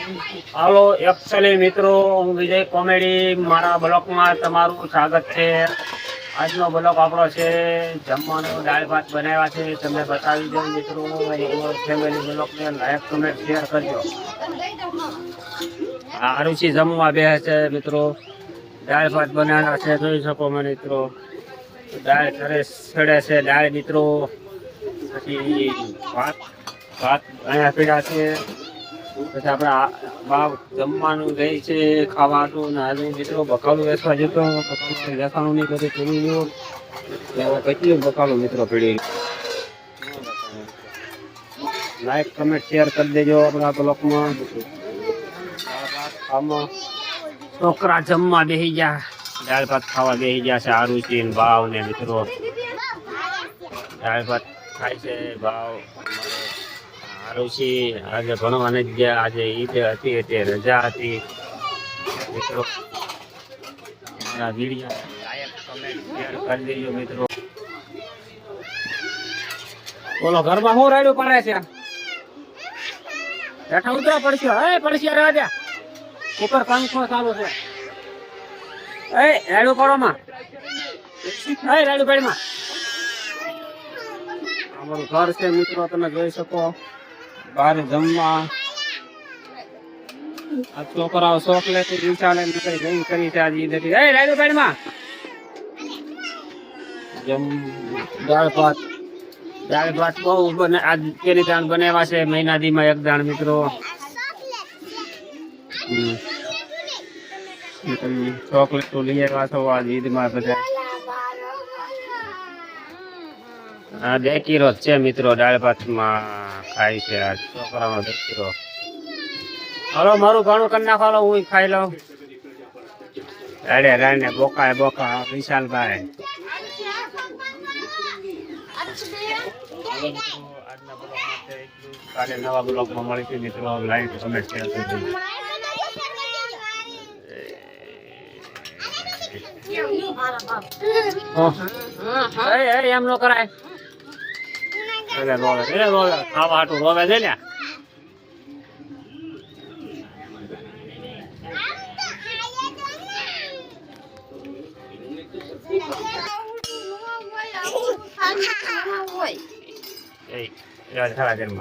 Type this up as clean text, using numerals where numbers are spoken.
હાલો actually મિત્રો, હું વિજય comedy મારા બ્લોકમાં તમારું સ્વાગત છે। આજનો બ્લોક આપણો છે જમવાનો દાળ ભાત બનાવ્યા છે, તમને બતાવી દઉં મિત્રો। ફેમિલી બ્લોકને લાઈક કમેન્ટ શેર કરજો। આરુચિ જમવા બેસે છે મિત્રો, દાળ ભાત બનાવવાના છે, જોઈ શકો મિત્રો। દાળ સરસ સડે છે દાળ મિત્રો, પછી ભાત અહીંયા પીડા છે, પછી આપણા બાપ જમવાનું રહી છે ખાવાનું ને આજે મિત્રો બકાલું વેચવા જતો, વેચાણું નહીં બધું પીડી ગયું, કેટલું બકાલું મિત્રો પીડી। લાઈક કમેન્ટ શેર કરી દેજો આપણા બ્લોકમાં। આમાં છોકરા જમવા બેસી ગયા, દાળ ભાત ખાવા બેસી ગયા છે આરુચિ ને ભાવ ને મિત્રો। દાળ ભાત ખાય છે ભાવ। આરુચિ આજે ભણવા નથી ગયા, આજે ઈદ હતી એટલે રજા હતી મિત્રો। વિડીયો લાઈક કમેન્ટ શેર કરી દેજો મિત્રો। બોલો ઘરમાં શું રાડ્યું પડે છે? બેઠા ઉતરા પડશે, હે પડશે રાજા ઉપર પંખો ચાલુ છે। એ રાડ્યું પડોમાં, એ રાડ્યું પેડમાં અમારું ઘર છે મિત્રો, તમે જોઈ શકો। બહાર જમવા આ છોકરાઓ ચોકલેટ વિચારે જઈ કરી છે આજે ઈદ હતી। એ રાડ્યું પેડમાં દાળ ભાત બહુ બને આજ કેરી દાણ બનાવ્યા છે, મહિના દીમાં એક દાણ મિત્રો। ચોકલેટ તો લઈ આવ્યા છો આજ ઈદમાં બધા। આ દેખીરો છે મિત્રો, દાળ ભાતમાં ખાય છે આ છોકરાનો દેખીરો। હાલો મારું ઘણું કરી નાખો, હું ખાઈ લઉં। રાડે બોકા વિશાલભાઈ। કાલે નવા બ્લોગમાં મળીશું મિત્રો, લાઈક કમેન્ટ શેર કરજો। એમ નો કરાય, રોવે ખાવા હાટું રોવે છે ને। ખરા જન્મ